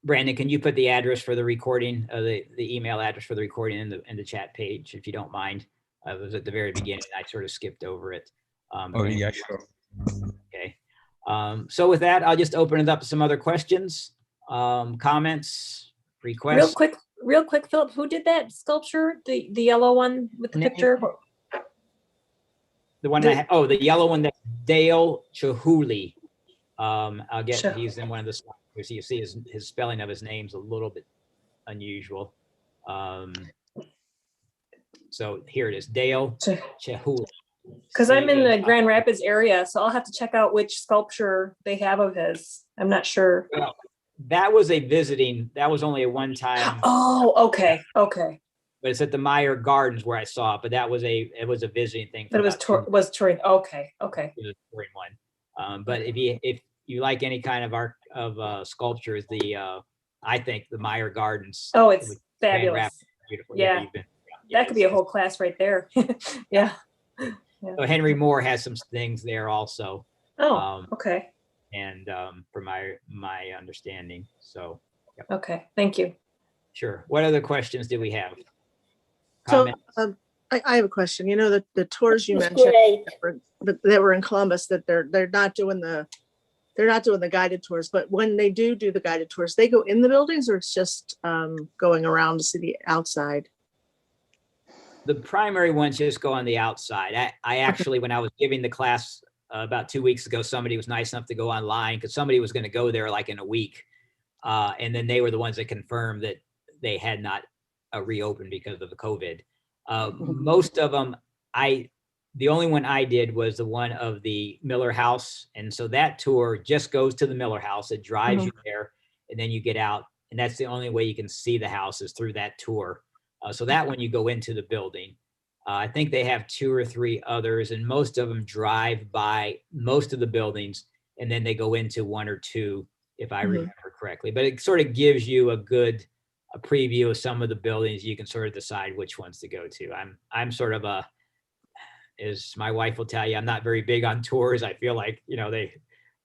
Brandon, can you put the address for the recording, the email address for the recording in the chat page, if you don't mind? It was at the very beginning. I sort of skipped over it.
Yeah, sure.
Okay. So with that, I'll just open it up to some other questions, comments. request.
Real quick, Philip, who did that sculpture? The yellow one with the
Name?
picture?
The one the yellow one, that's Dale Chihuly. I'll get, he's in one of the slides. So you see his spelling of his name's a little bit unusual. So here it is, Dale Chihuly.
Because I'm in the Grand Rapids area, so I'll have to check out which sculpture they have of his. I'm not sure.
Well, that was only a one-time.
Oh, okay. Okay.
But it's at the Meyer Gardens where I saw it, but it was a visiting thing.
But it was touring. Okay. Okay.
It was a touring one. But if you like any kind of art of sculptures, I think the Meyer Gardens.
Oh, it's fabulous.
Rapids, beautiful.
Yeah. That could be a whole class right there. Yeah.
So Henry Moore has some things there also.
Oh, okay.
And from my understanding, so. Yep.
Okay, thank you.
Sure. What other questions do we have?
So I have a question. You know, the tours you
That's
mentioned
great.
that were in Columbus, that they're not doing the guided tours, but when they do the guided tours, they go in the buildings, or it's just going around to see the outside?
The primary ones just go on the outside. I actually, when I was giving the class about 2 weeks ago, somebody was nice enough to go online because somebody was going to go there like in a week. And then they were the ones that confirmed that they had not reopened because of the COVID. Most of them, the only one I did was the one of the Miller House. And so that tour just goes to the Miller House. It drives you there, and then you get out. And that's the only way you can see the house is through that tour. So that one you go into the building. I think they have 2 or 3 others, and most of them drive by most of the buildings, and then they go into 1 or 2, if I remember correctly. But it sort of gives you a preview of some of the buildings. You can sort of decide which ones to go to. I'm sort of as my wife will tell you, I'm not very big on tours. I feel like,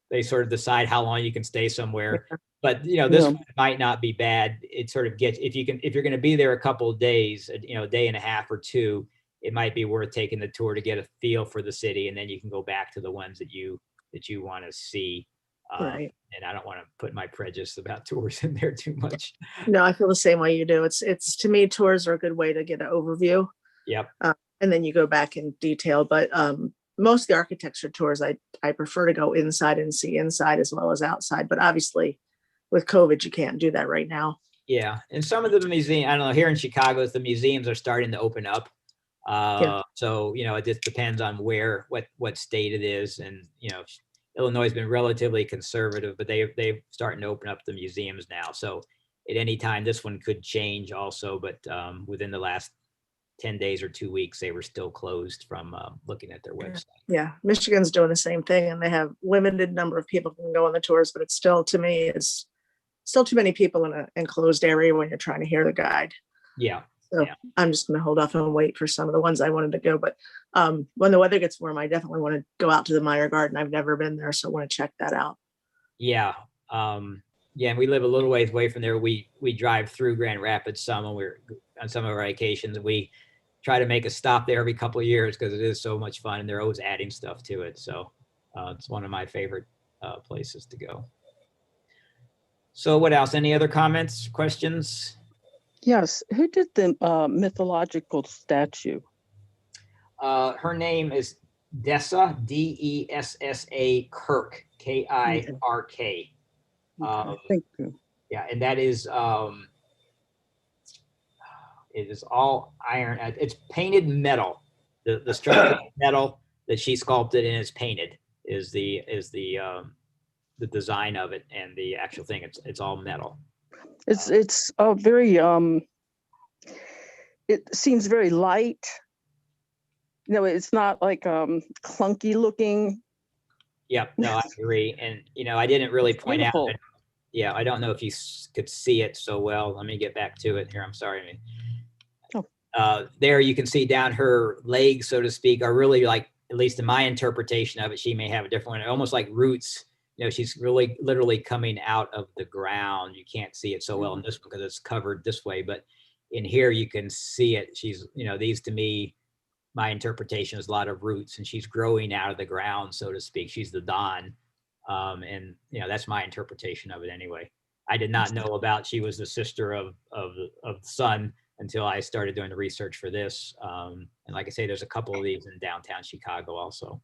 they sort of decide how long you can stay somewhere. But this one might not be bad. It sort of gets, if you're going to be there a couple of days, a day and a half or 2, it might be worth taking the tour to get a feel for the city, and then you can go back to the ones that you want to see.
Right.
And I don't want to put my prejudice about tours in there too much.
No, I feel the same way you do. It's to me, tours are a good way to get an overview.
Yep.
And then you go back in detail. But most of the architecture tours, I prefer to go inside and see inside as well as outside. But obviously, with COVID, you can't do that right now.
Yeah, and some of the museums, I don't know, here in Chicago, the museums are starting to open up. So, it just depends on what state it is. And, Illinois has been relatively conservative, but they're starting to open up the museums now. So at any time, this one could change also, but within the last 10 days or 2 weeks, they were still closed from looking at their website.
Yeah, Michigan's doing the same thing, and they have limited number of people who can go on the tours, but it's still, to me, it's still too many people in an enclosed area when you're trying to hear the guide.
Yeah.
So I'm just going to hold off and wait for some of the ones I wanted to go. But when the weather gets warm, I definitely want to go out to the Meyer Garden. I've never been there, so I want to check that out.
Yeah. And we live a little ways away from there. We drive through Grand Rapids some when we're on some of our vacations, and we try to make a stop there every couple of years because it is so much fun, and they're always adding stuff to it. So it's one of my favorite places to go. So what else? Any other comments, questions?
Yes. Who did the mythological statue?
Her name is Dessa, Dessa Kirk, Kirk.
Thank you.
Yeah, and that is it is all iron. It's painted metal. The structure metal that she sculpted and is painted is the design of it, and the actual thing. It's all metal.
It's very it seems very light. It's not like clunky looking.
Yep. No, I agree. And I didn't really point
beautiful.
out. Yeah, I don't know if you could see it so well. Let me get back to it here. I'm sorry. There you can see down her legs, so to speak, are really like, at least in my interpretation of it, she may have a different one, almost like roots. She's really literally coming out of the ground. You can't see it so well in this one because it's covered this way, but in here you can see it. She's, these, to me, my interpretation is a lot of roots, and she's growing out of the ground, so to speak. She's the Dawn. And that's my interpretation of it anyway. I did not know about. She was the sister of the son until I started doing the research for this. And like I say, there's a couple of these in downtown Chicago also.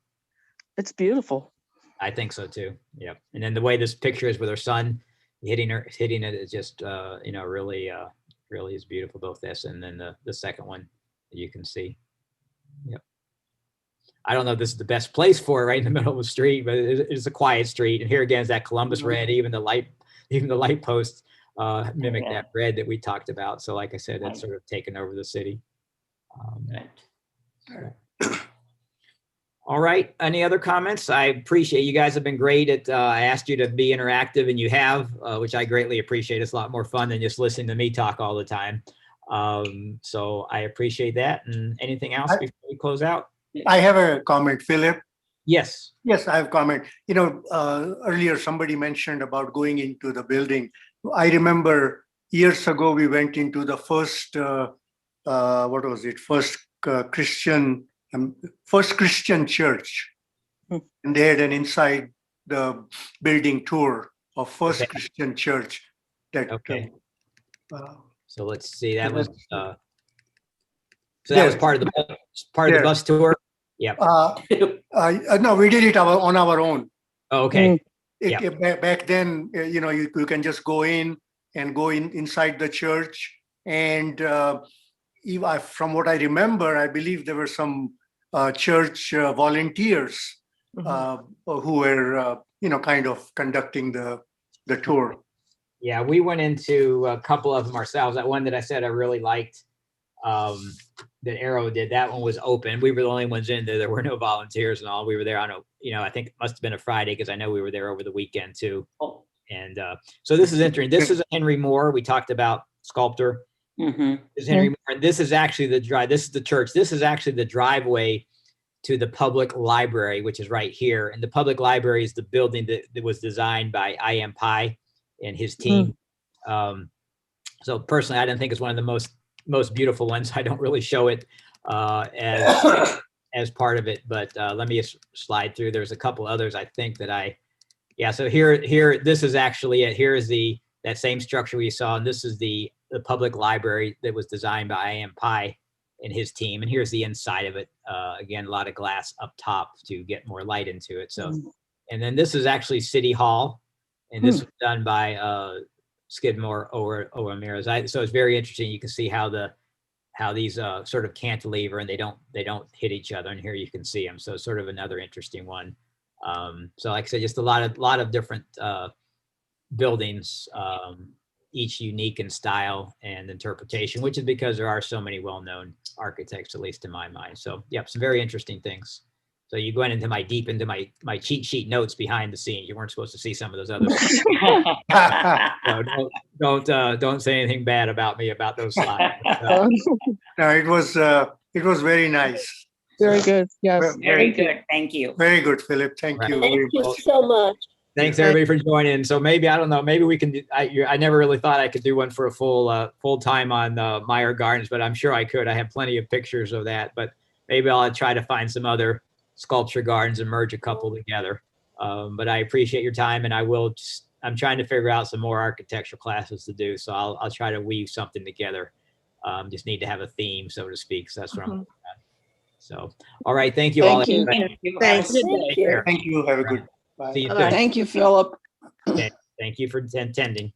It's beautiful.
I think so too. Yep. And then the way this picture is with her son hitting it is just, really is beautiful. Both this and then the second one that you can see. Yep. I don't know if this is the best place for it, right in the middle of the street, but it's a quiet street. And here again is that Columbus red. Even the light posts mimic that red that we talked about. So like I said, it's sort of taken over the city. All right. Any other comments? I appreciate you guys have been great at, I asked you to be interactive and you have, which I greatly appreciate. It's a lot more fun than just listening to me talk all the time. So I appreciate that. And anything else before we close out?
I have a comment, Philip.
Yes.
Yes, I have a comment. Earlier somebody mentioned about going into the building. I remember years ago, we went into the first, First Christian church. And they had an inside the building tour of First Christian Church.
So let's see, that was, so that was part of the bus tour? Yeah.
No, we did it on our own.
Oh, okay.
Back then, you can just go inside the church. And from what I remember, I believe there were some church volunteers who were, kind of conducting the tour.
Yeah, we went into a couple of them ourselves. That one that I said I really liked, that Arrow did, that one was open. We were the only ones in there. There were no volunteers and all. We were there on I think it must have been a Friday because I know we were there over the weekend too. And so this is interesting. This is Henry Moore. We talked about sculptor. This is Henry Moore. And this is actually this is the church. This is actually the driveway to the public library, which is right here. And the public library is the building that was designed by I.M. Pye and his team. So personally, I didn't think it's one of the most beautiful ones. I don't really show it as part of it, but let me just slide through. There's a couple others I think that so here, this is actually it. Here is that same structure we saw, and this is the public library that was designed by I.M. Pye and his team. And here's the inside of it. Again, a lot of glass up top to get more light into it. So, and then this is actually City Hall, and this was done by Skidmore over Ramirez. So it's very interesting. You can see how these sort of cantilever and they don't hit each other. And here you can see them. So sort of another interesting one. So like I said, just a lot of different buildings, each unique in style and interpretation, which is because there are so many well-known architects, at least in my mind. So yep, some very interesting things. So you went into my cheat sheet notes behind the scenes. You weren't supposed to see some of those others. So don't say anything bad about me about those slides.
No, it was very nice.
Very good. Yes.
Very good. Thank you.
Very good, Philip. Thank you.
Thank you so much.
Thanks everybody for joining. So maybe, I don't know, maybe we can, I never really thought I could do one for a full time on Meyer Gardens, but I'm sure I could. I have plenty of pictures of that, but maybe I'll try to find some other sculpture gardens and merge a couple together. But I appreciate your time, and I'm trying to figure out some more architecture classes to do. So I'll try to weave something together. Just need to have a theme, so to speak. So that's what I'm looking at. So, all right. Thank you all.
Thank you. Thanks.
Thank you. Have a good. Bye.
See you soon.
Thank you, Philip.
Okay. Thank you for attending.